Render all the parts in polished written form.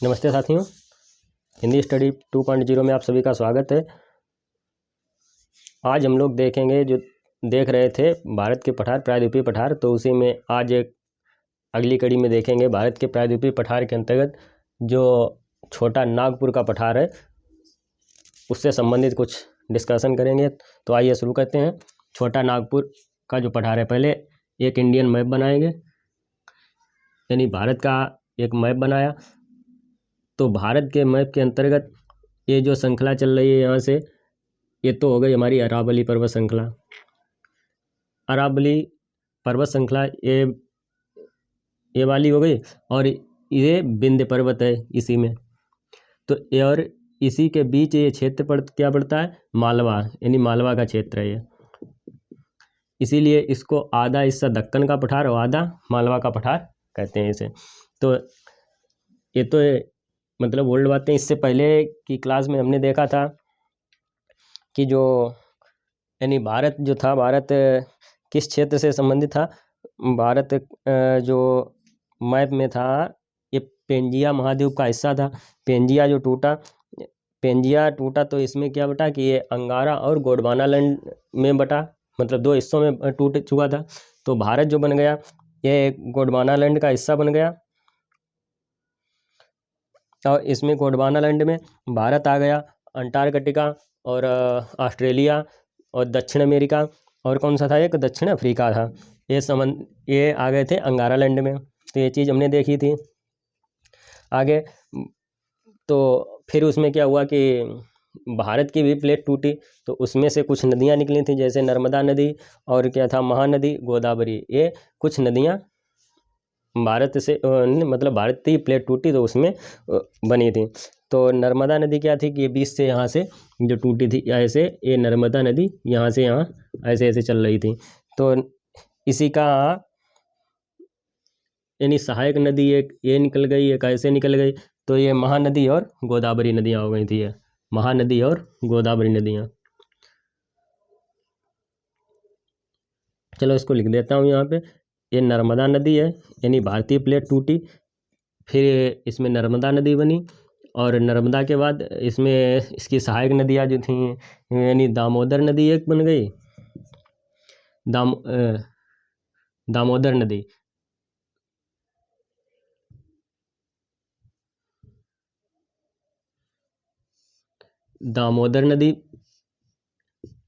नमस्ते साथियों, हिंदी स्टडी 2.0 में आप सभी का स्वागत है। आज हम लोग देखेंगे, जो देख रहे थे भारत के पठार, प्रायद्वीपीय पठार, तो उसी में आज एक अगली कड़ी में देखेंगे भारत के प्रायद्वीपीय पठार के अंतर्गत जो छोटा नागपुर का पठार है उससे संबंधित कुछ डिस्कशन करेंगे। तो आइए शुरू करते हैं। छोटा नागपुर का जो पठार है, पहले एक इंडियन मैप बनाएंगे, यानी भारत का एक मैप बनाया। तो भारत के मैप के अंतर्गत ये जो श्रृंखला चल रही है यहाँ से, ये तो हो गई हमारी अरावली पर्वत श्रृंखला। अरावली पर्वत श्रृंखला ये वाली हो गई, और ये विंध्य पर्वत है इसी में। तो और इसी के बीच ये क्षेत्र क्या पड़ता है, मालवा, यानी मालवा का क्षेत्र है ये। इसीलिए इसको आधा हिस्सा दक्कन का पठार और आधा मालवा का पठार कहते हैं इसे। तो ये तो मतलब ओल्ड बातें। इससे पहले की क्लास में हमने देखा था कि जो यानी भारत जो था, भारत किस क्षेत्र से संबंधित था। भारत जो मैप में था, ये पेंजिया महाद्वीप का हिस्सा था। पेंजिया टूटा तो इसमें क्या बटा कि ये अंगारा और गोंडवाना लैंड में बटा, मतलब दो हिस्सों में टूट चुका था। तो भारत जो बन गया, ये गोंडवाना लैंड का हिस्सा बन गया, और इसमें गोंडवानालैंड में भारत आ गया, अंटार्कटिका और ऑस्ट्रेलिया और दक्षिण अमेरिका, और कौन सा था, एक दक्षिण अफ्रीका था। ये आ गए थे अंगारालैंड में। तो ये चीज़ हमने देखी थी आगे। तो फिर उसमें क्या हुआ कि भारत की भी प्लेट टूटी, तो उसमें से कुछ नदियाँ निकली थी, जैसे नर्मदा नदी और क्या था, महानदी, गोदावरी। ये कुछ नदियाँ भारत से मतलब भारतीय प्लेट टूटी तो उसमें बनी थी। तो नर्मदा नदी क्या थी कि ये बीच से यहाँ से जो टूटी थी, ऐसे ये नर्मदा नदी यहाँ से यहाँ ऐसे ऐसे चल रही थी। तो इसी का यानी सहायक नदी एक ये निकल गई, एक ऐसे निकल गई। तो ये महानदी और गोदावरी नदियाँ हो गई थी, ये महानदी और गोदावरी नदियाँ। चलो इसको लिख देता हूँ यहाँ पे। ये नर्मदा नदी है, यानी भारतीय प्लेट टूटी, फिर इसमें नर्मदा नदी बनी, और नर्मदा के बाद इसमें इसकी सहायक नदियाँ जो थी, यानी दामोदर नदी एक बन गई, दामोदर नदी, दामोदर नदी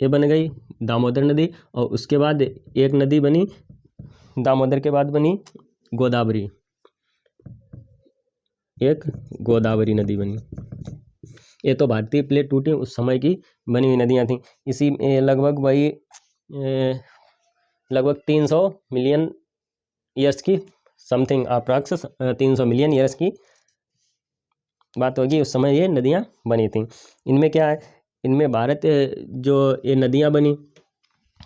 ये बन गई, दामोदर नदी। और उसके बाद एक नदी बनी, दामोदर के बाद बनी गोदावरी, एक गोदावरी नदी बनी। ये तो भारतीय प्लेट टूटी उस समय की बनी हुई नदियाँ थीं। इसी लगभग वही लगभग 300 मिलियन ईयर्स की समथिंग, अप्रॉक्स 300 मिलियन ईयर्स की बात होगी, उस समय ये नदियाँ बनी थीं। इनमें क्या है, इनमें भारत जो ये नदियाँ बनी,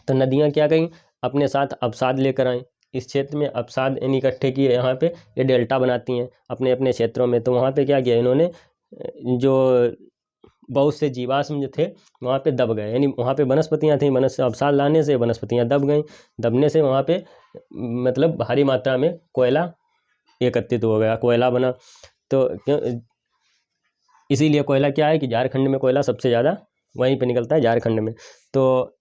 तो नदियाँ क्या कहीं अपने साथ अवसाद लेकर आएँ। इस क्षेत्र में अवसाद यानी इकट्ठे किए, यहाँ पे ये डेल्टा बनाती हैं अपने अपने क्षेत्रों में। तो वहाँ पे क्या किया इन्होंने, जो बहुत से जीवाश्म जो थे वहाँ पे दब गए, यानी वहाँ पे वनस्पतियाँ थीं, अवसाद लाने से वनस्पतियाँ दब गईं। दबने से वहाँ पे मतलब भारी मात्रा में कोयला एकत्रित हो गया, कोयला बना। तो इसीलिए कोयला क्या है कि झारखंड में कोयला सबसे ज़्यादा वहीं पे निकलता है, झारखंड में। तो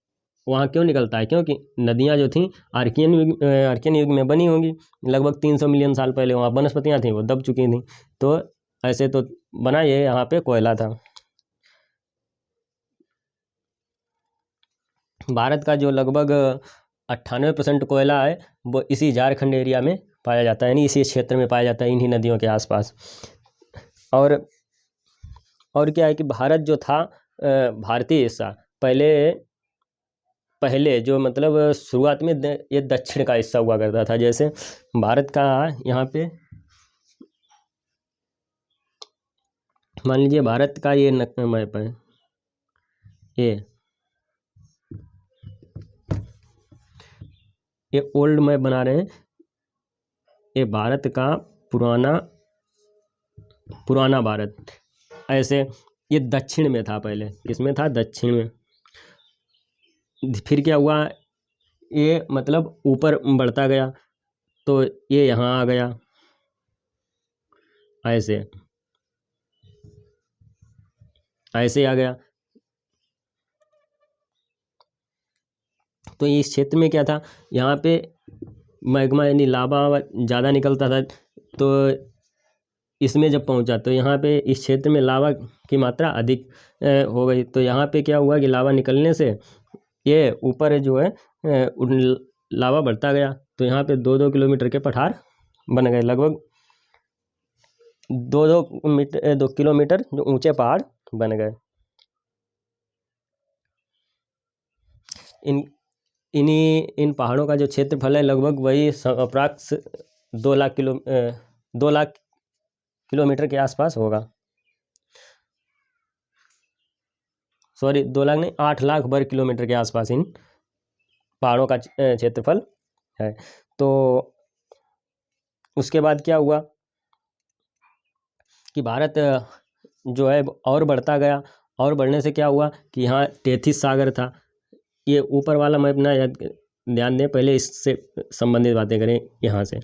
वहाँ क्यों निकलता है, क्योंकि नदियाँ जो थीं आर्कियन युग में बनी होंगी, लगभग 300 मिलियन साल पहले वहाँ वनस्पतियाँ थीं, वो दब चुकी थीं। तो ऐसे तो बना ये यहाँ पे कोयला था। भारत का जो लगभग 98% कोयला है वो इसी झारखंड एरिया में पाया जाता है, यानी इसी क्षेत्र में पाया जाता है, इन्हीं नदियों के आसपास। और क्या है कि भारत जो था, भारतीय हिस्सा पहले जो मतलब शुरुआत में ये दक्षिण का हिस्सा हुआ करता था। जैसे भारत का यहाँ पे मान लीजिए भारत का ये मैप है, ये ओल्ड मैप बना रहे हैं। ये भारत का पुराना भारत, ऐसे ये दक्षिण में था, पहले इसमें था दक्षिण में। फिर क्या हुआ, ये मतलब ऊपर बढ़ता गया, तो ये यहाँ आ गया ऐसे। ऐसे आ गया। तो इस क्षेत्र में क्या था, यहाँ पे मैग्मा यानी लावा ज़्यादा निकलता था। तो इसमें जब पहुंचा तो यहाँ पे इस क्षेत्र में लावा की मात्रा अधिक हो गई। तो यहाँ पे क्या हुआ कि लावा निकलने से ये ऊपर जो है लावा बढ़ता गया। तो यहाँ पे 2-2 किलोमीटर के पठार बन गए, लगभग 2 किलोमीटर जो ऊंचे पहाड़ बन गए। इन पहाड़ों का जो क्षेत्रफल है लगभग वही अप्रॉक्स 2 लाख किलोमीटर के आसपास होगा। सॉरी, 2 लाख नहीं, 8 लाख वर्ग किलोमीटर के आसपास इन पहाड़ों का क्षेत्रफल है। तो उसके बाद क्या हुआ कि भारत जो है और बढ़ता गया, और बढ़ने से क्या हुआ कि यहाँ तेथिस सागर था। ये ऊपर वाला मैं अपना ध्यान दें, पहले इससे संबंधित बातें करें यहाँ से।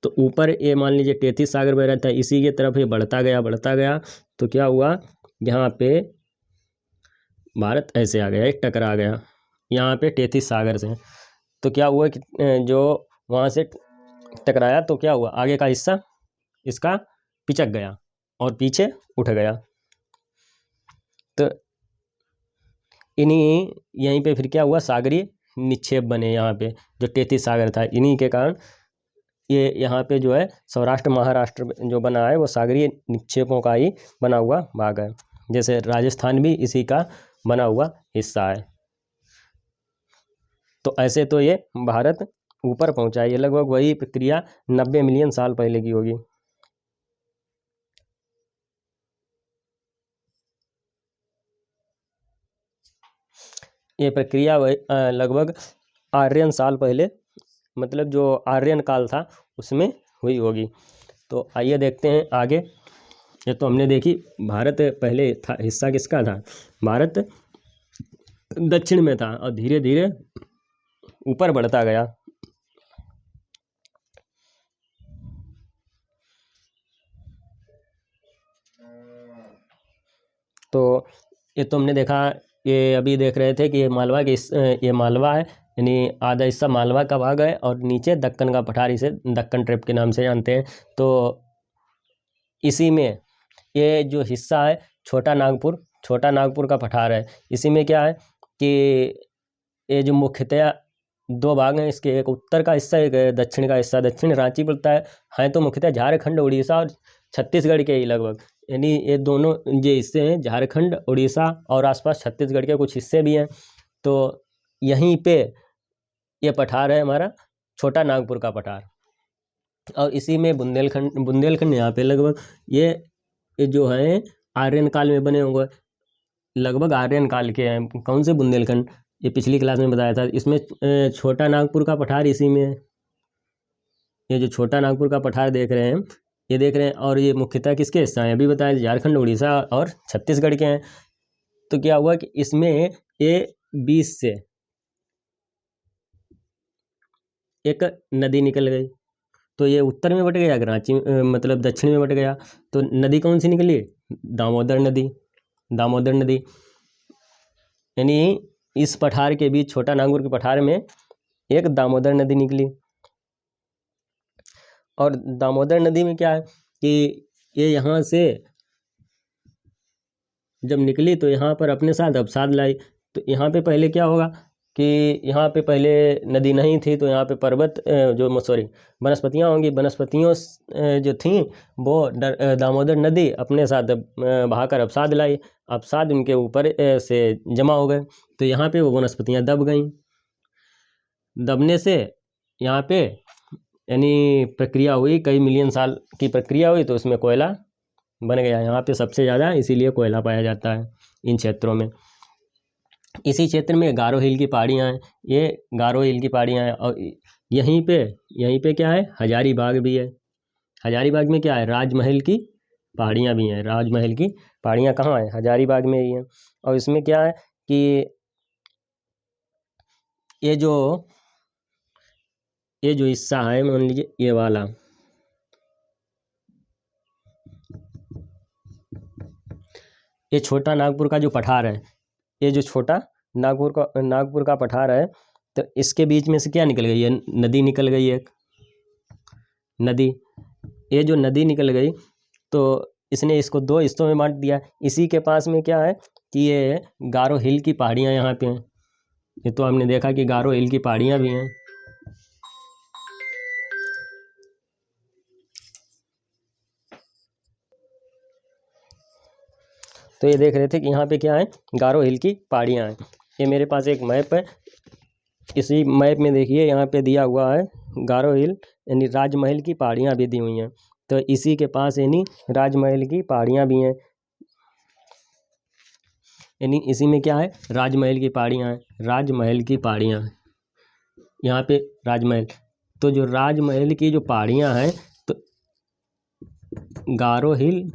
तो ऊपर ये मान लीजिए तेथिस सागर बह रहा था, इसी के तरफ ये बढ़ता गया। तो क्या हुआ, यहाँ पे भारत ऐसे आ गया, एक टकरा गया यहाँ पे तेथिस सागर से। तो क्या हुआ कि जो वहाँ से टकराया तो क्या हुआ, आगे का हिस्सा इसका पिचक गया और पीछे उठ गया। तो इन्हीं यहीं पे फिर क्या हुआ, सागरीय निक्षेप बने यहाँ पे, जो तेथिस सागर था। इन्हीं के कारण ये यहाँ पे जो है सौराष्ट्र महाराष्ट्र जो बना है वो सागरीय निक्षेपों का ही बना हुआ भाग है। जैसे राजस्थान भी इसी का बना हुआ हिस्सा है। तो ऐसे तो ये भारत ऊपर पहुंचा है। ये लगभग वही प्रक्रिया 90 मिलियन साल पहले की होगी। ये प्रक्रिया लगभग आर्यन साल पहले, मतलब जो आर्यन काल था उसमें हुई होगी। तो आइए देखते हैं आगे। ये तो हमने देखी भारत पहले था, हिस्सा किसका था, भारत दक्षिण में था और धीरे धीरे ऊपर बढ़ता गया। तो ये तो हमने देखा, ये अभी देख रहे थे कि ये मालवा के ये मालवा है, यानी आधा हिस्सा मालवा का भाग है और नीचे दक्कन का पठार, इसे दक्कन ट्रेप के नाम से जानते हैं। तो इसी में ये जो हिस्सा है छोटा नागपुर का पठार है। इसी में क्या है कि ये जो मुख्यतया 2 भाग हैं इसके, एक उत्तर का हिस्सा, एक दक्षिण का हिस्सा। दक्षिण रांची पड़ता है तो मुख्यतः झारखंड, उड़ीसा और छत्तीसगढ़ के ही लगभग, यानी ये दोनों जो हिस्से हैं झारखंड, उड़ीसा और आसपास छत्तीसगढ़ के कुछ हिस्से भी हैं। तो यहीं पे ये पठार है हमारा छोटा नागपुर का पठार। और इसी में बुंदेलखंड यहाँ पे लगभग ये जो है आर्यन काल में बने होंगे, लगभग आर्यन काल के हैं। कौन से बुंदेलखंड, ये पिछली क्लास में बताया था। इसमें छोटा नागपुर का पठार इसी में है। ये जो छोटा नागपुर का पठार देख रहे हैं, ये देख रहे हैं, और ये मुख्यतः किसके हिस्सा हैं, अभी बताया झारखंड, उड़ीसा और छत्तीसगढ़ के हैं। तो क्या हुआ कि इसमें ये बीच से एक नदी निकल गई। तो ये उत्तर में बट गया, रांची मतलब दक्षिण में बट गया। तो नदी कौन सी निकली, दामोदर नदी। यानी इस पठार के बीच, छोटा नागपुर के पठार में एक दामोदर नदी निकली। और दामोदर नदी में क्या है कि ये यहाँ से जब निकली तो यहाँ पर अपने साथ अवसाद लाई। तो यहाँ पे पहले क्या होगा कि यहाँ पे पहले नदी नहीं थी, तो यहाँ पे पर्वत वनस्पतियाँ होंगी। वनस्पतियों जो थीं वो दामोदर नदी अपने साथ बहाकर अवसाद लाई। अवसाद उनके ऊपर से जमा हो गए, तो यहाँ पे वो वनस्पतियाँ दब गईं। दबने से यहाँ पे यानी प्रक्रिया हुई, कई मिलियन साल की प्रक्रिया हुई, तो उसमें कोयला बन गया। यहाँ पे सबसे ज़्यादा इसीलिए कोयला पाया जाता है इन क्षेत्रों में। इसी क्षेत्र में गारो हिल की पहाड़ियाँ हैं, ये गारो हिल की पहाड़ियाँ हैं। और यहीं पे क्या है, हजारीबाग भी है। हजारीबाग में क्या है, राजमहल की पहाड़ियाँ भी हैं। राजमहल की पहाड़ियाँ कहाँ हैं, हजारीबाग में ही हैं। और इसमें क्या है कि ये जो हिस्सा है, मान लीजिए ये वाला, ये छोटा नागपुर का जो पठार है, ये जो छोटा नागपुर का पठार है, तो इसके बीच में से क्या निकल गई है? नदी निकल गई है, नदी। ये जो नदी निकल गई तो इसने इसको दो हिस्सों में बांट दिया। इसी के पास में क्या है कि ये गारो हिल की पहाड़ियाँ यहाँ पे हैं। ये तो हमने देखा कि गारो हिल की पहाड़ियाँ भी हैं। तो ये देख रहे थे कि यहाँ पे क्या है, गारो हिल की पहाड़ियाँ हैं। ये मेरे पास एक मैप है, इसी मैप में देखिए यहाँ पे दिया हुआ है गारो हिल, यानी राजमहल की पहाड़ियाँ भी दी हुई हैं। तो इसी के पास यानी राजमहल की पहाड़ियाँ भी हैं, यानी इसी में क्या है, राजमहल की पहाड़ियाँ हैं, राजमहल की पहाड़ियाँ हैं यहाँ पे राजमहल। तो जो राजमहल की जो पहाड़ियाँ हैं, तो गारो हिल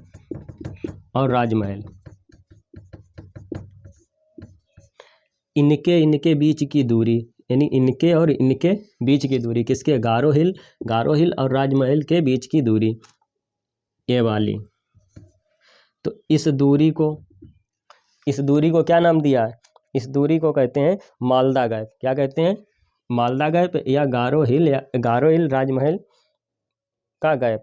और राजमहल, इनके बीच की दूरी, यानी इनके और इनके बीच की दूरी, किसके? गारो हिल और राजमहल के बीच की दूरी, ये वाली। तो इस दूरी को क्या नाम दिया है? इस दूरी को कहते हैं मालदा गैप। क्या कहते हैं? मालदा गैप या गारो हिल राजमहल का गैप,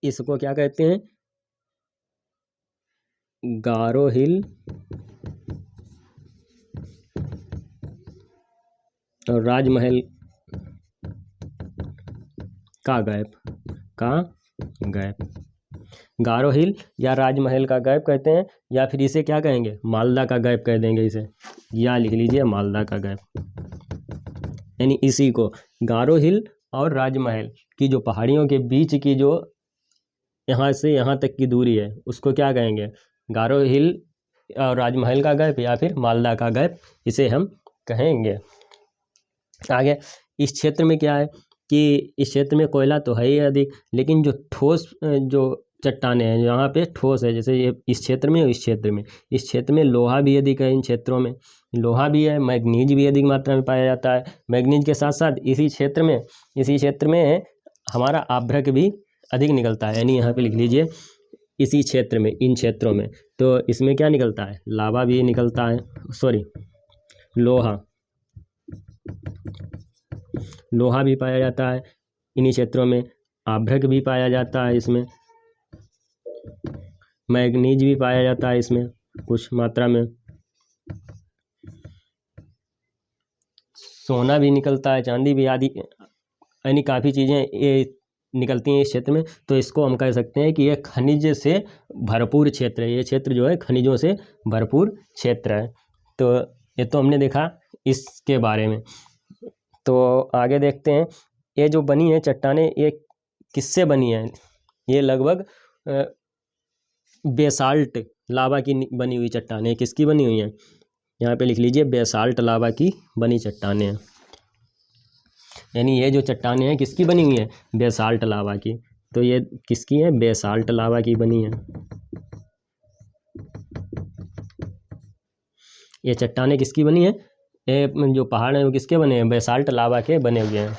इसको क्या कहते हैं? गारो हिल और राजमहल का गैप, गारो हिल या राजमहल का गैप कहते हैं, या फिर इसे क्या कहेंगे? मालदा का गैप कह देंगे इसे, या लिख लीजिए मालदा का गैप। यानी इसी को गारो हिल और राजमहल की जो पहाड़ियों के बीच की जो यहाँ से यहाँ तक की दूरी है, उसको क्या कहेंगे? गारो हिल और राजमहल का गैप या फिर मालदा का गैप, इसे हम कहेंगे। आगे इस क्षेत्र में क्या है कि इस क्षेत्र में कोयला तो है ही अधिक, लेकिन जो ठोस जो चट्टानें हैं, यहाँ पे ठोस है, जैसे ये इस क्षेत्र में और इस क्षेत्र में लोहा भी अधिक है। इन क्षेत्रों में लोहा भी है, मैग्नीज भी अधिक मात्रा में पाया जाता है। मैग्नीज के साथ साथ इसी क्षेत्र में हमारा आभ्रक भी अधिक निकलता है, यानी यहाँ पे लिख लीजिए इसी क्षेत्र में, इन क्षेत्रों में। तो इसमें क्या निकलता है? लावा भी निकलता है, लोहा भी पाया जाता है इन्हीं क्षेत्रों में, आभ्रक भी पाया जाता है इसमें, मैग्नीज भी पाया जाता है इसमें कुछ मात्रा में, सोना भी निकलता है, चांदी भी आदि, यानी काफ़ी चीज़ें ये निकलती हैं इस क्षेत्र में। तो इसको हम कह सकते हैं कि ये खनिज से भरपूर क्षेत्र है। ये क्षेत्र जो है खनिजों से भरपूर क्षेत्र है। तो ये तो हमने देखा इसके बारे में। तो आगे देखते हैं, ये जो बनी है चट्टानें, ये किससे बनी है? ये लगभग बेसाल्ट लावा की बनी हुई चट्टानें। किसकी बनी हुई हैं? यहाँ पे लिख लीजिए बेसाल्ट लावा की बनी चट्टानें हैं। यानी ये जो चट्टानें हैं किसकी बनी हुई हैं? बेसाल्ट लावा की। तो ये किसकी है? बेसाल्ट लावा की बनी है। ये चट्टानें किसकी बनी है? ये जो पहाड़ हैं वो किसके बने हैं? बेसाल्ट लावा के बने हुए हैं।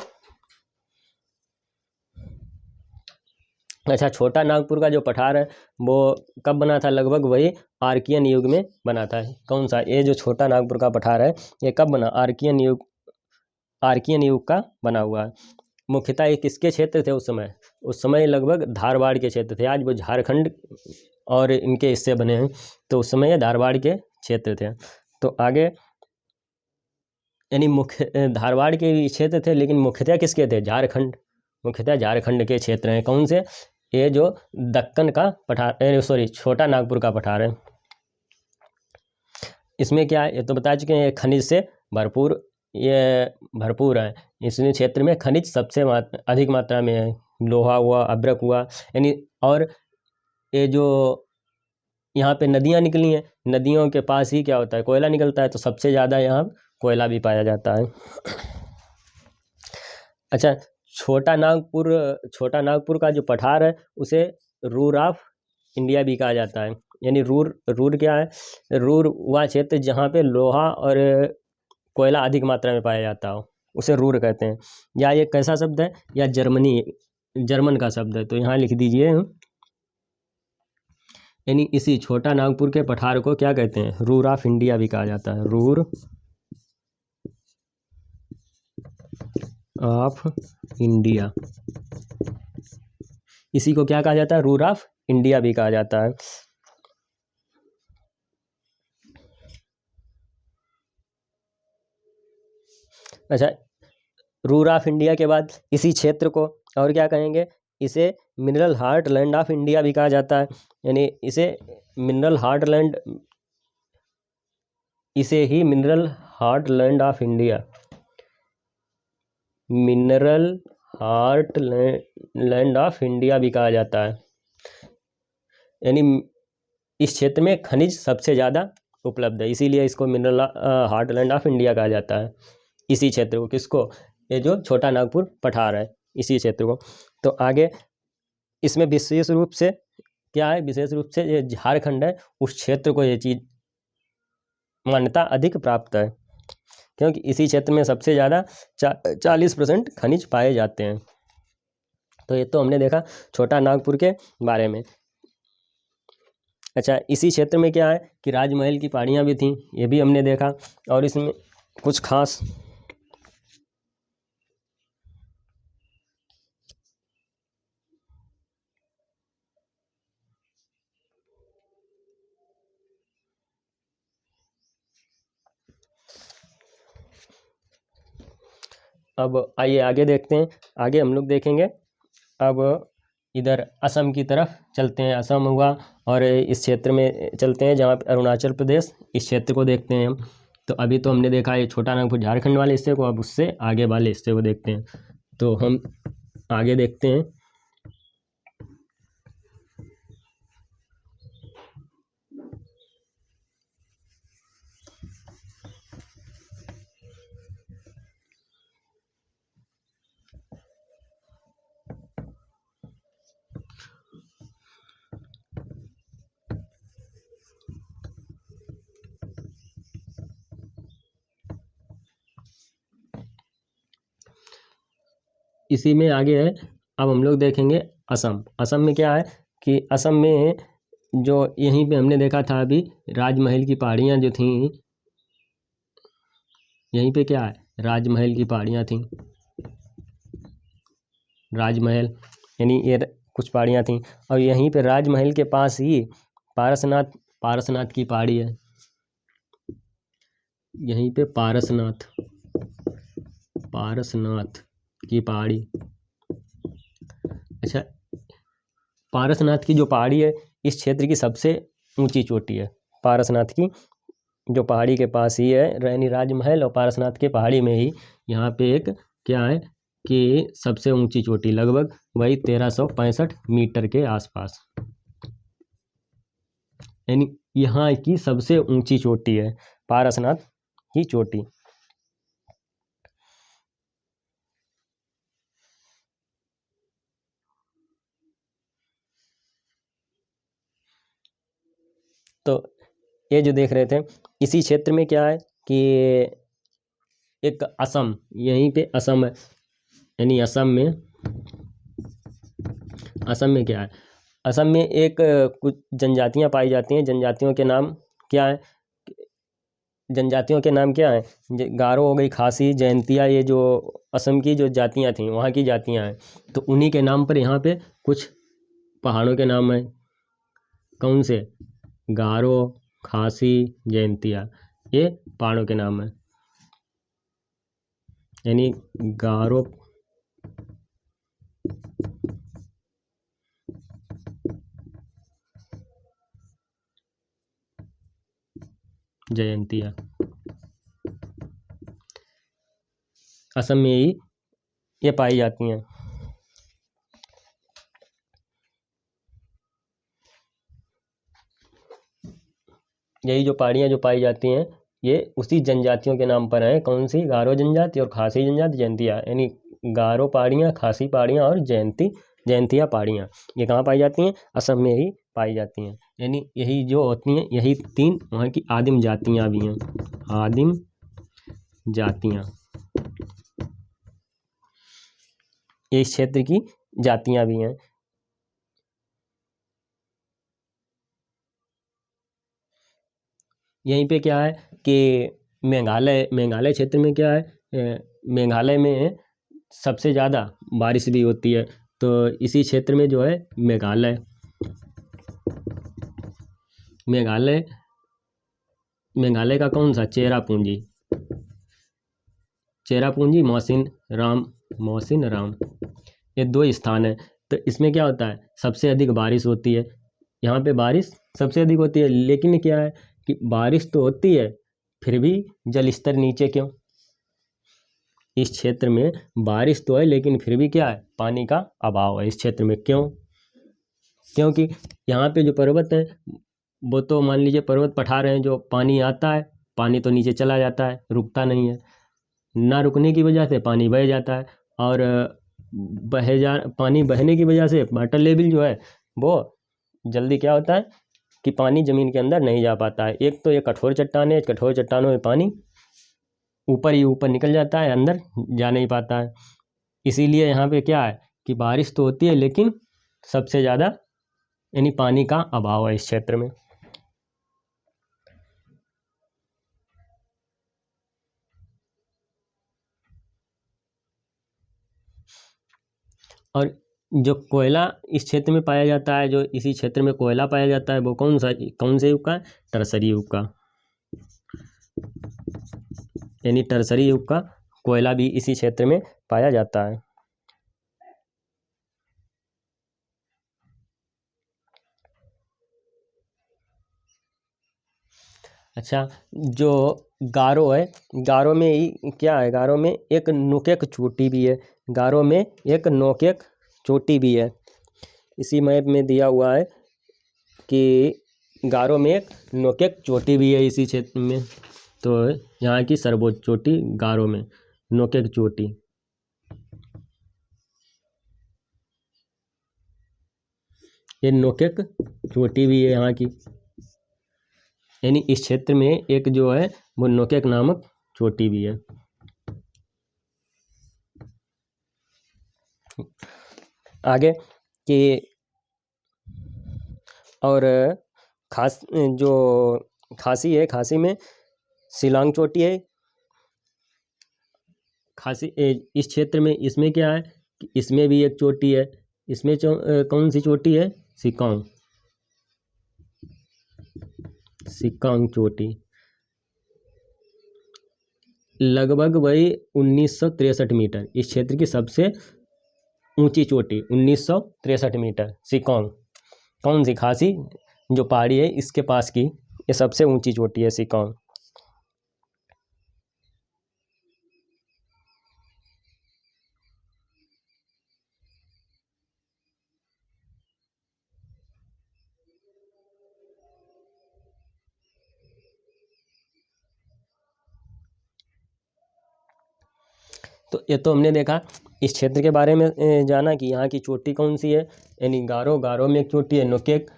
अच्छा, छोटा नागपुर का जो पठार है वो कब बना था? लगभग वही आर्कियन युग में बना था। कौन सा? ये जो छोटा नागपुर का पठार है ये कब बना? आर्कियन युग का बना हुआ है। मुख्यतः ये किसके क्षेत्र थे उस समय? उस समय लगभग धारवाड़ के क्षेत्र थे। आज वो झारखंड और इनके हिस्से बने हैं, तो उस समय ये धारवाड़ के क्षेत्र थे। तो आगे यानी मुख्य धारवाड़ के क्षेत्र थे, लेकिन मुख्यतः किसके थे? झारखंड, मुख्यतः झारखंड के क्षेत्र हैं। कौन से? ये जो दक्कन का पठार, छोटा नागपुर का पठार है। इसमें क्या है? ये तो बता चुके हैं, ये खनिज से भरपूर है। इस क्षेत्र में खनिज सबसे अधिक मात्रा में है। लोहा हुआ, अभ्रक हुआ, यानी, और ये जो यहाँ पे नदियाँ निकली हैं, नदियों के पास ही क्या होता है? कोयला निकलता है। तो सबसे ज़्यादा यहाँ कोयला भी पाया जाता है। अच्छा, छोटा नागपुर का जो पठार है उसे रूर ऑफ इंडिया भी कहा जाता है। यानी रूर क्या है? रूर वह क्षेत्र जहाँ पे लोहा और कोयला अधिक मात्रा में पाया जाता हो, उसे रूर कहते हैं। या ये कैसा शब्द है? या जर्मन का शब्द है। तो यहाँ लिख दीजिए यानी इसी छोटा नागपुर के पठार को क्या कहते हैं, रूर ऑफ इंडिया भी कहा जाता है, रूर ऑफ इंडिया। इसी को क्या कहा जाता है, रूर ऑफ इंडिया भी कहा जाता है। अच्छा, रूर ऑफ इंडिया के बाद इसी क्षेत्र को और क्या कहेंगे, इसे mineral heartland of India भी कहा जाता है। यानी इसे मिनरल हार्ट लैंड, इसे ही mineral heartland of India, mineral heartland of India भी कहा जाता है। यानी इस क्षेत्र में खनिज सबसे ज़्यादा उपलब्ध है, इसीलिए इसको mineral heartland of India कहा जाता है। इसी क्षेत्र को, किसको, ये जो छोटा नागपुर पठार है, इसी क्षेत्र को। तो आगे इसमें विशेष रूप से क्या है, विशेष रूप से ये झारखंड है, उस क्षेत्र को ये चीज़ मान्यता अधिक प्राप्त है, क्योंकि इसी क्षेत्र में सबसे ज़्यादा 40% खनिज पाए जाते हैं। तो ये तो हमने देखा छोटा नागपुर के बारे में। अच्छा, इसी क्षेत्र में क्या है कि राजमहल की पहाड़ियाँ भी थीं, ये भी हमने देखा। और इसमें कुछ खास अब आइए आगे देखते हैं। आगे हम लोग देखेंगे अब इधर असम की तरफ चलते हैं। असम हुआ और इस क्षेत्र में चलते हैं जहाँ पे अरुणाचल प्रदेश, इस क्षेत्र को देखते हैं हम। तो अभी तो हमने देखा ये छोटा नागपुर झारखंड वाले हिस्से को, अब उससे आगे वाले हिस्से को देखते हैं। तो हम आगे देखते हैं। इसी में आगे है, अब हम लोग देखेंगे असम। असम में क्या है कि असम में जो यहीं पे हमने देखा था अभी राजमहल की पहाड़ियाँ जो थीं, यहीं पे क्या है, राजमहल की पहाड़ियाँ थीं, राजमहल, यानी ये कुछ पहाड़ियाँ थीं। और यहीं पे राजमहल के पास ही पारसनाथ, पारसनाथ की पहाड़ी है, यहीं पे पारसनाथ, पारसनाथ की पहाड़ी। अच्छा, पारसनाथ की जो पहाड़ी है इस क्षेत्र की सबसे ऊंची चोटी है। पारसनाथ की जो पहाड़ी के पास ही है, यानी राजमहल और पारसनाथ के पहाड़ी में ही यहाँ पे एक क्या है कि सबसे ऊंची चोटी, लगभग वही 1365 मीटर के आसपास, यानी यहाँ की सबसे ऊंची चोटी है पारसनाथ की चोटी। तो ये जो देख रहे थे, इसी क्षेत्र में क्या है कि एक असम, यहीं पे असम है, यानी असम में, असम में क्या है, असम में एक कुछ जनजातियां पाई जाती हैं। जनजातियों के नाम क्या है, जनजातियों के नाम क्या है, गारो हो गई, खासी, जयंतिया, ये जो असम की जो जातियां थीं वहाँ की जातियां हैं। तो उन्हीं के नाम पर यहाँ पे कुछ पहाड़ों के नाम हैं। कौन से, गारो, खासी, जयंतिया, ये पहाड़ों के नाम हैं। यानी गारो, जयंतिया, असम में ही ये पाई जाती हैं। यही जो पहाड़ियाँ जो पाई जाती हैं ये उसी जनजातियों के नाम पर हैं। कौन सी, गारो जनजाति और खासी जनजाति, जयंतिया, यानी गारो पहाड़ियाँ, खासी पहाड़ियाँ और जयंतिया पहाड़ियाँ, ये कहाँ पाई जाती हैं, असम में ही पाई जाती हैं। यानी यही जो होती हैं, यही 3 वहाँ की आदिम जातियाँ भी हैं, आदिम जातियाँ, ये इस क्षेत्र की जातियाँ भी हैं। यहीं पे क्या है कि मेघालय क्षेत्र में क्या है, मेघालय में सबसे ज़्यादा बारिश भी होती है। तो इसी क्षेत्र में जो है मेघालय मेघालय का कौन सा, चेरापूंजी मौसिन राम, ये 2 स्थान है। तो इसमें क्या होता है, सबसे अधिक बारिश होती है। यहाँ पे बारिश सबसे अधिक होती है, लेकिन क्या है कि बारिश तो होती है फिर भी जल स्तर नीचे क्यों? इस क्षेत्र में बारिश तो है लेकिन फिर भी क्या है, पानी का अभाव है इस क्षेत्र में। क्यों? क्योंकि यहाँ पे जो पर्वत है वो तो मान लीजिए पर्वत पठार हैं, जो पानी आता है पानी तो नीचे चला जाता है, रुकता नहीं है। ना रुकने की वजह से पानी बह जाता है, और पानी बहने की वजह से वाटर लेवल जो है वो जल्दी क्या होता है कि पानी ज़मीन के अंदर नहीं जा पाता है। एक तो ये कठोर चट्टानें, कठोर चट्टानों में पानी ऊपर ही ऊपर निकल जाता है, अंदर जा नहीं पाता है। इसीलिए यहाँ पे क्या है कि बारिश तो होती है लेकिन सबसे ज़्यादा यानी पानी का अभाव है इस क्षेत्र में। और जो कोयला इस क्षेत्र में पाया जाता है, जो इसी क्षेत्र में कोयला पाया जाता है वो कौन से युग का? टरसरी युग का। यानी टरसरी युग का कोयला भी इसी क्षेत्र में पाया जाता है। अच्छा, जो गारो है, गारो में ही क्या है, गारो में एक नोकेक चोटी भी है। गारो में एक नोकेक चोटी भी है। इसी मैप में दिया हुआ है कि गारो में एक नोकेक चोटी भी है इसी क्षेत्र में। तो यहाँ की सर्वोच्च चोटी गारो में नोकेक चोटी। ये नोकेक चोटी भी है यहाँ की, यानी इस क्षेत्र में एक जो है वो नोकेक नामक चोटी भी है। आगे कि और जो खासी है, खासी में शिलांग चोटी है। खासी इस क्षेत्र में इसमें क्या है कि इसमें भी एक चोटी है। इसमें कौन सी चोटी है? सिकांग चोटी। लगभग वही 1963 मीटर, इस क्षेत्र की सबसे ऊंची चोटी 1963 मीटर सिकांग। कौन सी? खासी जो पहाड़ी है इसके पास की ये सबसे ऊंची चोटी है सिकांग। तो ये तो हमने देखा इस क्षेत्र के बारे में, जाना कि यहाँ की चोटी कौन सी है। यानी गारो में एक चोटी है नोकेक।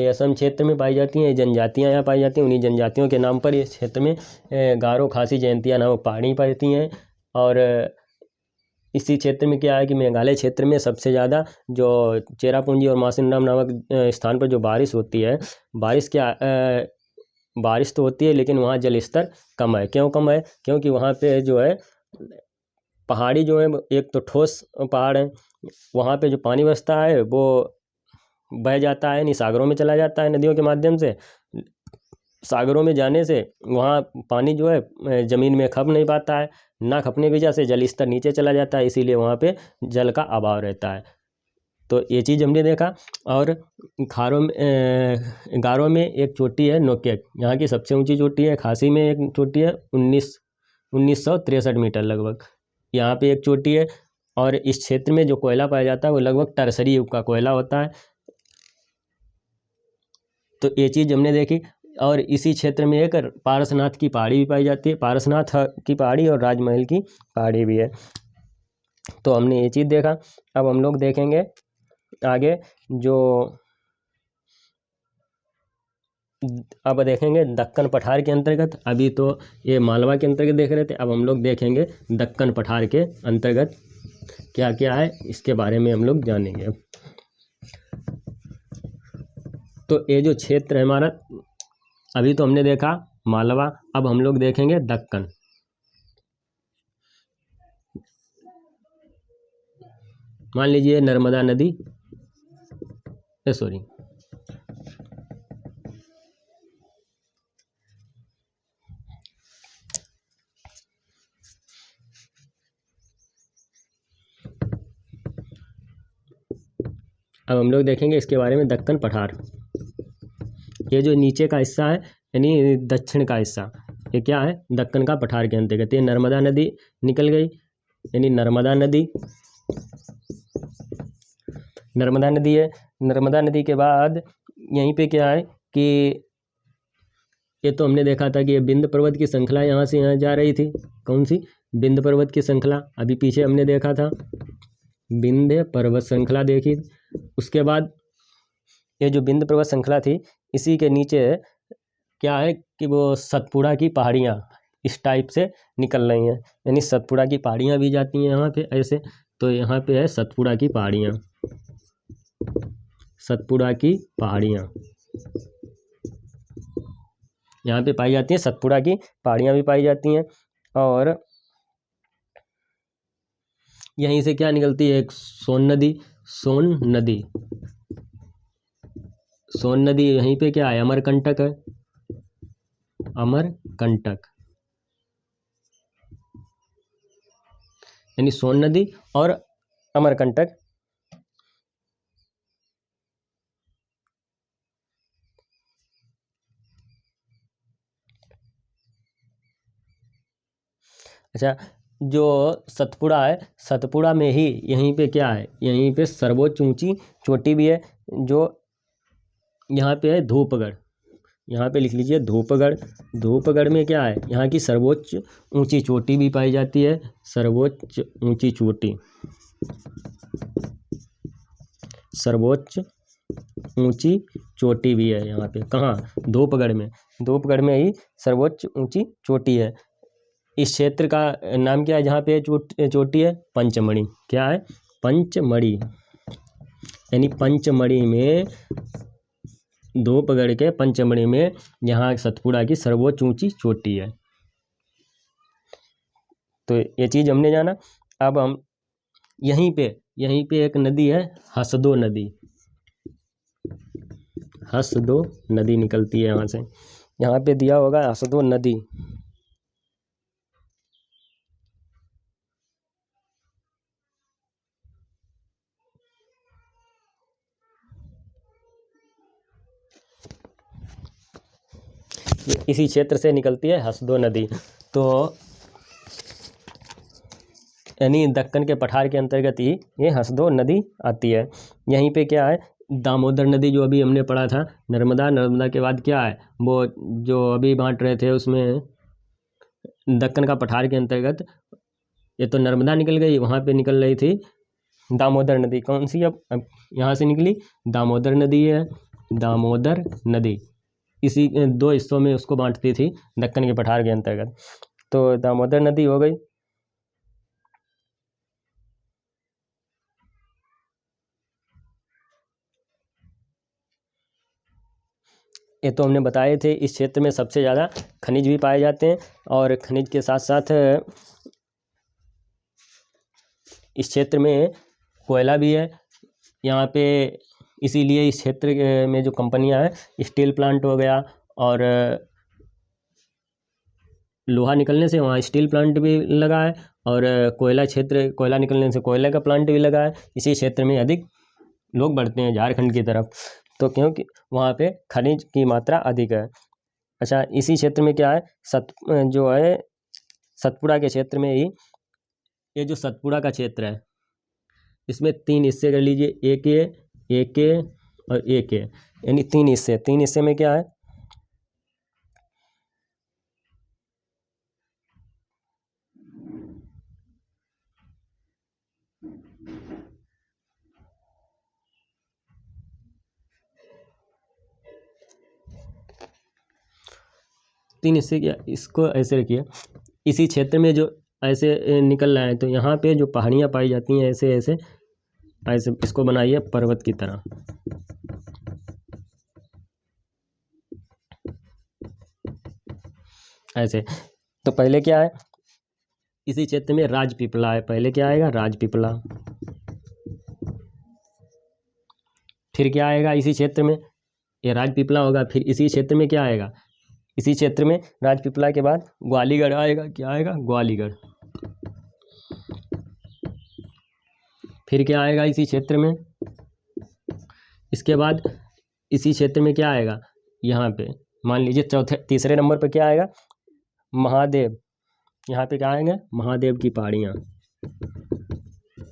असम क्षेत्र में पाई जाती हैं जनजातियाँ, यहाँ पाई जाती हैं। उन्हीं जनजातियों के नाम पर इस क्षेत्र में गारो खासी जयंतिया नामक पहाड़ी पाती हैं। और इसी क्षेत्र में क्या है कि मेघालय क्षेत्र में सबसे ज़्यादा जो चेरापूंजी और मौसिनराम नामक स्थान पर जो बारिश होती है, बारिश तो होती है लेकिन वहाँ जल स्तर कम है। क्यों कम है? क्योंकि वहाँ पे जो है पहाड़ी जो है एक तो ठोस पहाड़ है, वहाँ पे जो पानी बसता है वो बह जाता है, नहीं सागरों में चला जाता है नदियों के माध्यम से। सागरों में जाने से वहाँ पानी जो है ज़मीन में खप नहीं पाता है, ना खपने की वजह से जल स्तर नीचे चला जाता है, इसीलिए वहाँ पे जल का अभाव रहता है। तो ये चीज़ हमने देखा। और गारो में एक चोटी है नोकेक, यहाँ की सबसे ऊंची चोटी है। खासी में एक चोटी है 1963 मीटर लगभग, यहाँ पे एक चोटी है। और इस क्षेत्र में जो कोयला पाया जाता है वो लगभग टरसरी युग का कोयला होता है। तो ये चीज़ हमने देखी। और इसी क्षेत्र में एक पारसनाथ की पहाड़ी भी पाई जाती है, पारसनाथ की पहाड़ी और राजमहल की पहाड़ी भी है। तो हमने ये चीज़ देखा। अब हम लोग देखेंगे आगे जो अब देखेंगे दक्कन पठार के अंतर्गत। अभी तो ये मालवा के अंतर्गत देख रहे थे, अब हम लोग देखेंगे दक्कन पठार के अंतर्गत क्या क्या है, इसके बारे में हम लोग जानेंगे। तो ये जो क्षेत्र है हमारा अभी तो हमने देखा मालवा, अब हम लोग देखेंगे दक्कन। मान लीजिए नर्मदा नदी, सॉरी, अब हम लोग देखेंगे इसके बारे में दक्कन पठार। ये जो नीचे का हिस्सा है यानी दक्षिण का हिस्सा, ये क्या है, दक्कन का पठार के अंतर्गत। ये नर्मदा नदी निकल गई, यानी नर्मदा नदी, नर्मदा नदी है। नर्मदा नदी के बाद यहीं पे क्या है कि ये तो हमने देखा था कि ये विंध्य पर्वत की श्रृंखला यहाँ से यहाँ जा रही थी। कौन सी? विंध्य पर्वत की श्रृंखला। अभी पीछे हमने देखा था विंध्य पर्वत श्रृंखला देखी। उसके बाद ये जो विंध्य पर्वत श्रृंखला थी, इसी के नीचे क्या है कि वो सतपुड़ा की पहाड़ियाँ इस टाइप से निकल रही हैं, यानी सतपुड़ा की पहाड़ियाँ भी जाती हैं यहाँ पे ऐसे। तो यहाँ पे है सतपुड़ा की पहाड़ियाँ, सतपुड़ा की पहाड़ियाँ यहाँ पे पाई जाती हैं, सतपुड़ा की पहाड़ियाँ भी पाई जाती हैं। और यहीं से क्या निकलती है, एक सोन नदी, सोन नदी, सोन नदी यहीं पे क्या है, अमरकंटक है, अमरकंटक, यानी सोन नदी और अमरकंटक। अच्छा, जो सतपुड़ा है, सतपुड़ा में ही यहीं पे क्या है, यहीं पे सर्वोच्च ऊंची चोटी भी है, जो यहाँ पे है धूपगढ़। यहाँ पे लिख लीजिए धूपगढ़। धूपगढ़ में क्या है, यहाँ की सर्वोच्च ऊंची चोटी भी पाई जाती है, सर्वोच्च ऊंची चोटी, सर्वोच्च ऊंची चोटी भी है यहाँ पे। कहाँ? धूपगढ़ में। धूपगढ़ में ही सर्वोच्च ऊंची चोटी है। इस क्षेत्र का नाम क्या है जहाँ पे चोटी है? पंचमढ़ी। क्या है? पंचमढ़ी, यानी पंचमढ़ी में, धूपगढ़ के पंचमढ़ी में यहाँ सतपुड़ा की सर्वोच्च ऊंची चोटी है। तो ये चीज़ हमने जाना। अब हम यहीं पे एक नदी है, हसदो नदी, हसदो नदी निकलती है यहाँ से। यहाँ पे दिया होगा हसदो नदी। इसी क्षेत्र से निकलती है हसदो नदी। तो यानी दक्कन के पठार के अंतर्गत ही ये हसदो नदी आती है। यहीं पे क्या है, दामोदर नदी, जो अभी हमने पढ़ा था, नर्मदा, नर्मदा के बाद क्या है, वो जो अभी बांट रहे थे उसमें दक्कन का पठार के अंतर्गत, ये तो नर्मदा निकल गई, वहाँ पे निकल रही थी दामोदर नदी। कौन सी? अब यहाँ से निकली दामोदर नदी है, दामोदर नदी। इसी दो हिस्सों में उसको बांटती थी दक्कन के पठार के अंतर्गत। तो दामोदर नदी हो गई। ये तो हमने बताए थे। इस क्षेत्र में सबसे ज़्यादा खनिज भी पाए जाते हैं, और खनिज के साथ साथ इस क्षेत्र में कोयला भी है यहाँ पे। इसीलिए इस क्षेत्र में जो कंपनियां हैं, स्टील प्लांट हो गया, और लोहा निकलने से वहाँ स्टील प्लांट भी लगा है, और कोयला क्षेत्र, कोयला निकलने से कोयले का प्लांट भी लगा है। इसी क्षेत्र में अधिक लोग बढ़ते हैं झारखंड की तरफ, तो क्योंकि वहाँ पे खनिज की मात्रा अधिक है। अच्छा, इसी क्षेत्र में क्या है, जो है सतपुड़ा के क्षेत्र में ही, ये जो सतपुड़ा का क्षेत्र है, इसमें 3 हिस्से कर लीजिए, एक ए और एक ए, यानी 3 हिस्से। 3 हिस्से में क्या है, तीन हिस्से क्या, इसको ऐसे रखिए। इसी क्षेत्र में जो ऐसे निकल रहा है, तो यहाँ पे जो पहाड़ियाँ पाई जाती हैं ऐसे ऐसे ऐसे, इसको बनाइए पर्वत की तरह। ऐसे। तो पहले क्या है, इसी क्षेत्र में राजपीपला है। पहले क्या आएगा, राजपीपला। फिर क्या आएगा इसी क्षेत्र में, ये राजपीपला होगा। फिर इसी क्षेत्र में क्या आएगा, इसी क्षेत्र में राजपीपला के बाद ग्वालीगढ़ आएगा। क्या आएगा, ग्वालीगढ़। फिर क्या आएगा इसी क्षेत्र में, इसके बाद इसी क्षेत्र में क्या आएगा, यहाँ पे मान लीजिए तीसरे नंबर पे क्या आएगा, महादेव। यहाँ पे क्या आएंगे, महादेव की पहाड़ियाँ,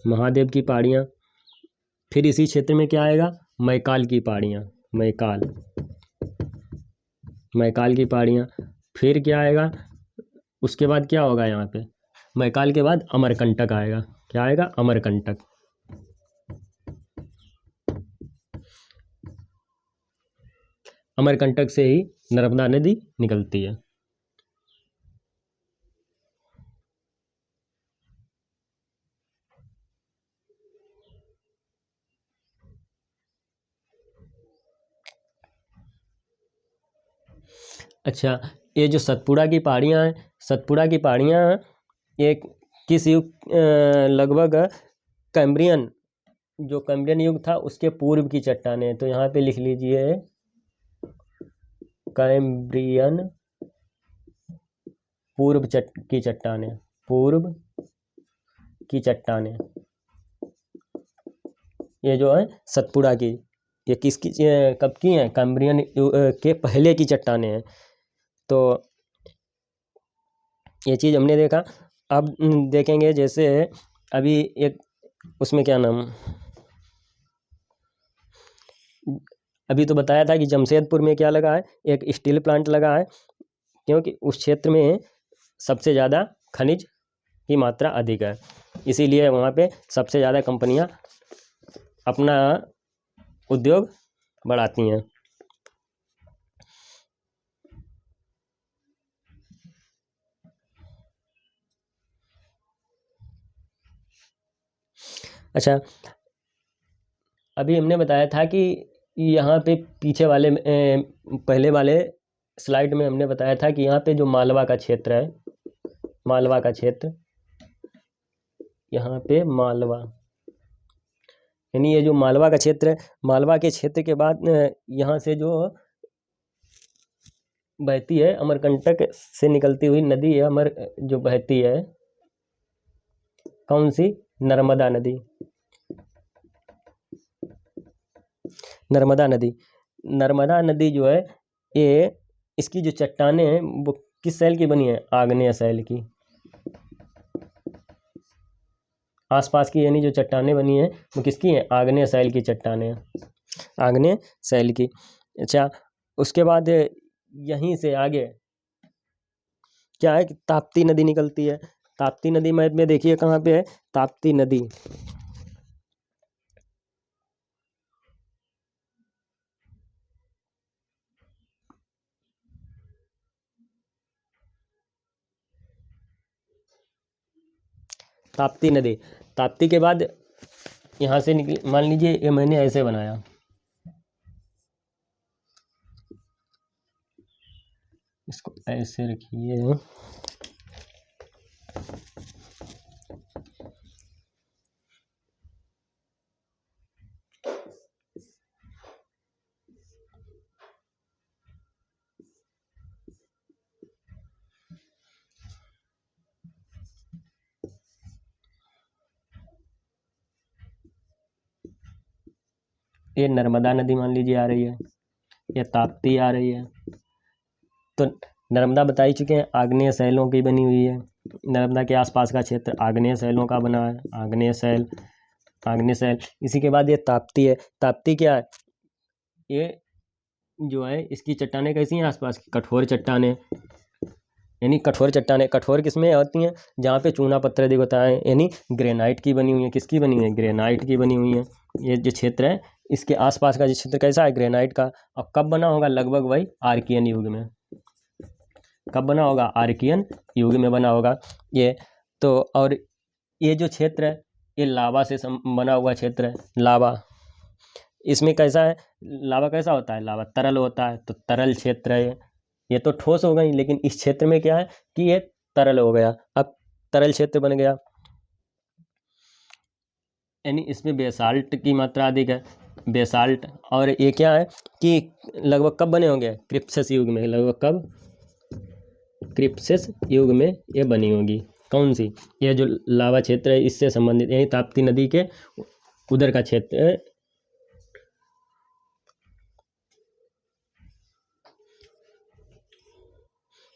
महादेव की पहाड़ियाँ। फिर इसी क्षेत्र में क्या आएगा, मैकाल की पहाड़ियाँ, मैकाल, मैकाल की पहाड़ियाँ। फिर क्या आएगा, उसके बाद क्या होगा यहाँ पे, मैकाल के बाद अमरकंटक आएगा। क्या आएगा, अमरकंटक। अमरकंटक से ही नर्मदा नदी निकलती है। अच्छा, ये जो सतपुड़ा की पहाड़ियाँ हैं, सतपुड़ा की पहाड़ियाँ ये किस युग, लगभग कैम्ब्रियन, जो कैम्ब्रियन युग था उसके पूर्व की चट्टानें हैं। तो यहाँ पे लिख लीजिए कैम्ब्रियन पूर्व की चट्टानें, पूर्व की चट्टानें। ये जो है सतपुड़ा की, ये किसकी, कब की हैं, कैम्ब्रियन के पहले की चट्टानें हैं। तो ये चीज़ हमने देखा। अब देखेंगे जैसे अभी एक उसमें क्या नाम, अभी तो बताया था कि जमशेदपुर में क्या लगा है, एक स्टील प्लांट लगा है, क्योंकि उस क्षेत्र में सबसे ज़्यादा खनिज की मात्रा अधिक है, इसीलिए वहाँ पे सबसे ज़्यादा कंपनियाँ अपना उद्योग बढ़ाती हैं। अच्छा, अभी हमने बताया था कि यहाँ पे पीछे वाले पहले वाले स्लाइड में हमने बताया था कि यहाँ पे जो मालवा का क्षेत्र है, मालवा का क्षेत्र, यहाँ पे मालवा, यानी ये जो मालवा का क्षेत्र है, मालवा के क्षेत्र के बाद यहाँ से जो बहती है, अमरकंटक से निकलती हुई नदी है, अमर जो बहती है, कौन सी, नर्मदा नदी, नर्मदा नदी। नर्मदा नदी जो है ये, इसकी जो चट्टानें हैं वो किस शैल की बनी है, आग्नेय शैल की। आसपास की यानी जो चट्टानें बनी हैं वो किसकी हैं, आग्नेय शैल की चट्टानें हैं, आग्नेय शैल की। अच्छा, उसके बाद यहीं से आगे क्या है कि ताप्ती नदी निकलती है। ताप्ती नदी मैप में देखिए कहाँ पे है, ताप्ती नदी, ताप्ती नदी। ताप्ती के बाद यहाँ से निकली, मान लीजिए ये मैंने ऐसे बनाया, इसको ऐसे रखिए, ये नर्मदा नदी मान लीजिए आ रही है, ये ताप्ती आ रही है। तो नर्मदा बता ही चुके हैं आग्नेय शैलों की बनी हुई है, नर्मदा के आसपास का क्षेत्र आग्नेय शैलों का बना है, आग्नेय शैल, आग्नेय शैल। इसी के बाद ये ताप्ती है। ताप्ती क्या है, ये जो है इसकी चट्टानें कैसी हैं, आसपास की कठोर चट्टानें, यानी कठोर चट्टानें, कठोर किसमें होती हैं, जहाँ पे चूना पत्थर अधिक होता है, यानी ग्रेनाइट की बनी हुई है। किसकी बनी हुई है, ग्रेनाइट की बनी हुई है। ये जो क्षेत्र है इसके आसपास का जो क्षेत्र कैसा है, ग्रेनाइट का। अब कब बना होगा, लगभग वही आर्कियन युग में। कब बना होगा, आर्कियन युग में बना होगा ये। तो और ये जो क्षेत्र है ये लावा से बना हुआ क्षेत्र है, लावा। इसमें कैसा है, लावा कैसा होता है, लावा तरल होता है, तो तरल क्षेत्र है ये तो ठोस हो गई, लेकिन इस क्षेत्र में क्या है कि ये तरल हो गया। अब तरल क्षेत्र बन गया, यानी इसमें बेसाल्ट की मात्रा अधिक है, बेसाल्ट। और ये क्या है कि लगभग कब बने होंगे, क्रिप्सस युग में। लगभग कब, क्रिप्सस युग में ये बनी होगी। कौन सी, ये जो लावा क्षेत्र है इससे संबंधित, यानी ताप्ती नदी के उधर का क्षेत्र है।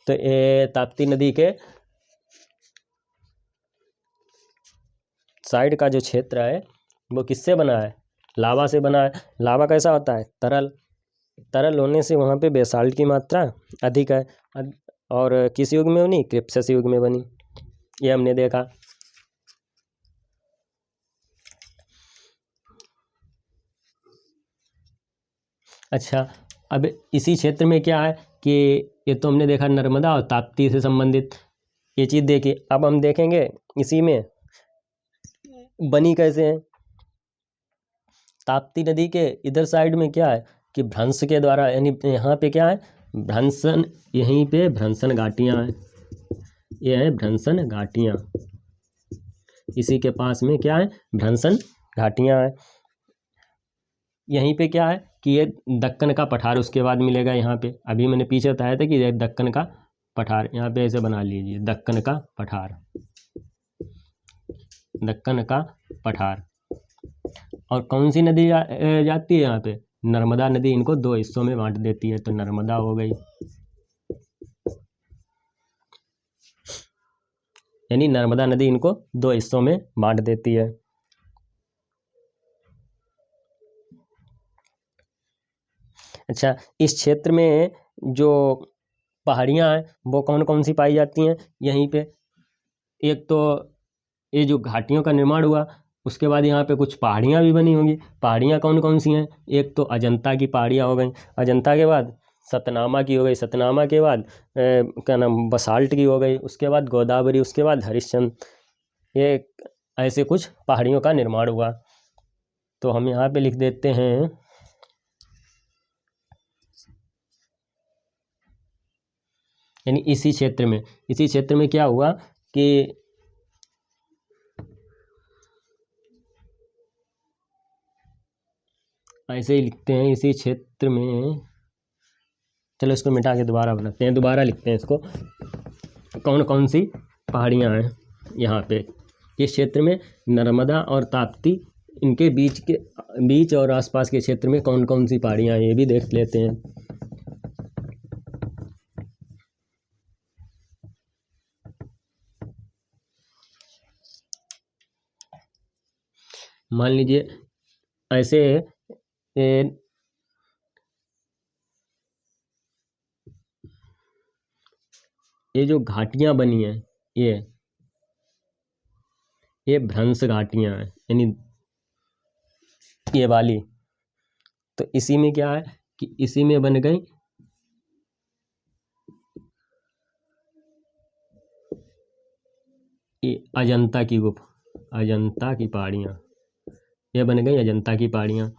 तो ये ताप्ती नदी के साइड का जो क्षेत्र है वो किससे बना है, लावा से बना है। लावा कैसा होता है, तरल। तरल होने से वहाँ पे बेसाल्ट की मात्रा अधिक है। और किस युग में बनी, क्रिप्सस युग में बनी, ये हमने देखा। अच्छा, अब इसी क्षेत्र में क्या है कि ये तो हमने देखा नर्मदा और ताप्ती से संबंधित ये चीज़ देखी। अब हम देखेंगे इसी में बनी कैसे है। ताप्ती नदी के इधर साइड में क्या है कि भ्रंश के द्वारा, यानी यहाँ पे क्या है, भ्रंशन, यहीं पे भ्रंशन घाटियाँ हैं। ये है भ्रंशन घाटियाँ, इसी के पास में क्या है, भ्रंशन घाटियाँ हैं। यहीं पे क्या है कि ये दक्कन का पठार उसके बाद मिलेगा। यहाँ पे अभी मैंने पीछे बताया था कि ये दक्कन का पठार, यहाँ पे ऐसे बना लीजिए, दक्कन का पठार, दक्कन का पठार। और कौन सी नदी जाती है यहाँ पे, नर्मदा नदी। इनको दो हिस्सों में बांट देती है, तो नर्मदा हो गई, यानी नर्मदा नदी इनको दो हिस्सों में बांट देती है। अच्छा, इस क्षेत्र में जो पहाड़ियाँ हैं वो कौन कौन सी पाई जाती हैं यहीं पे। एक तो ये जो घाटियों का निर्माण हुआ, उसके बाद यहाँ पे कुछ पहाड़ियाँ भी बनी होंगी। पहाड़ियाँ कौन कौन सी हैं, एक तो अजंता की पहाड़ियाँ हो गई, अजंता के बाद सतनामा की हो गई, सतनामा के बाद क्या नाम, बसाल्ट की हो गई, उसके बाद गोदावरी, उसके बाद हरिश्चंद्र। ये ऐसे कुछ पहाड़ियों का निर्माण हुआ। तो हम यहाँ पे लिख देते हैं यानी इसी क्षेत्र में क्या हुआ कि ऐसे ही लिखते हैं, इसी क्षेत्र में। चलो इसको मिटा के दोबारा बनाते हैं, दोबारा लिखते हैं इसको। कौन कौन सी पहाड़ियाँ हैं यहाँ पे इस क्षेत्र में, नर्मदा और ताप्ती, इनके बीच और आसपास के क्षेत्र में कौन कौन सी पहाड़ियाँ हैं, ये भी देख लेते हैं। मान लीजिए ऐसे ये जो घाटियाँ बनी हैं, ये भ्रंश घाटियाँ हैं, यानी ये वाली। तो इसी में क्या है कि इसी में बन गई ये अजंता की गुफा, अजंता की पहाड़ियाँ, ये बन गई अजंता की पहाड़ियाँ।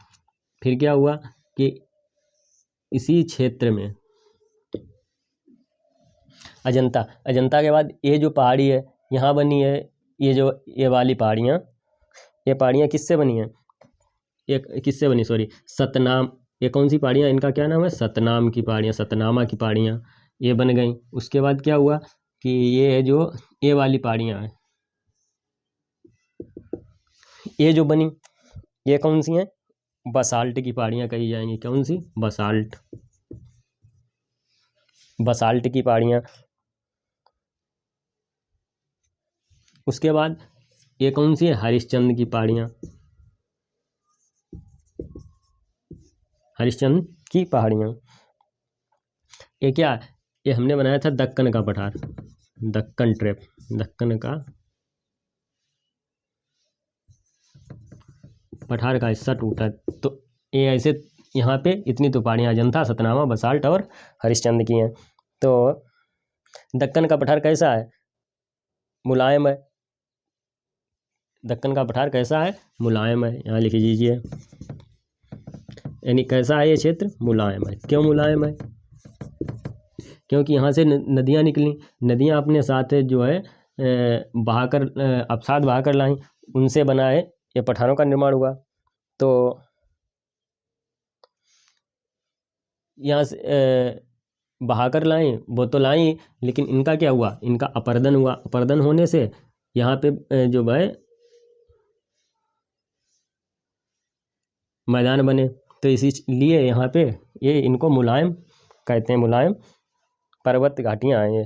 फिर क्या हुआ कि इसी क्षेत्र में अजंता के बाद ये जो पहाड़ी है यहाँ बनी है, ये वाली पहाड़ियाँ, ये पहाड़ियाँ किससे बनी हैं, ये किससे बनी, सॉरी, सतनाम। ये कौन सी पहाड़ियाँ, इनका क्या नाम है, सतनाम की पहाड़ियाँ, सतनामा की पहाड़ियाँ, ये बन गई। उसके बाद क्या हुआ कि ये वाली पहाड़ियाँ हैं, ये जो बनी, ये कौन सी हैं, बसाल्ट की पहाड़ियाँ कही जाएंगी। कौन सी, बसाल्ट की पहाड़ियाँ। उसके बाद ये कौन सी है, हरिश्चंद्र की पहाड़ियाँ, हरिश्चंद्र की पहाड़ियाँ। ये क्या, ये हमने बनाया था दक्कन का पठार, दक्कन ट्रैप, दक्कन का पठार का हिस्सा टूटा। तो ये ऐसे यहाँ पे इतनी तो पहाड़ियाँ अजंता, सतनामा, बसाल्ट और हरिश्चंद्र की हैं। तो दक्कन का पठार कैसा है, मुलायम है। दक्कन का पठार कैसा है, मुलायम है, यहाँ लिख लीजिए। यानी कैसा है ये क्षेत्र, मुलायम है। क्यों मुलायम है, क्योंकि यहाँ से नदियाँ निकली, नदियाँ अपने साथ जो है बहाकर अवसाद बहाकर लाई, उनसे बना है ये पठारों का निर्माण हुआ। तो यहाँ से बहाकर लाई, वो तो लाई, लेकिन इनका क्या हुआ, इनका अपर्दन हुआ। अपर्दन होने से यहाँ पे जो है मैदान बने। तो इसीलिए यहाँ पे ये इनको मुलायम कहते हैं, मुलायम पर्वत घाटियाँ हैं ये।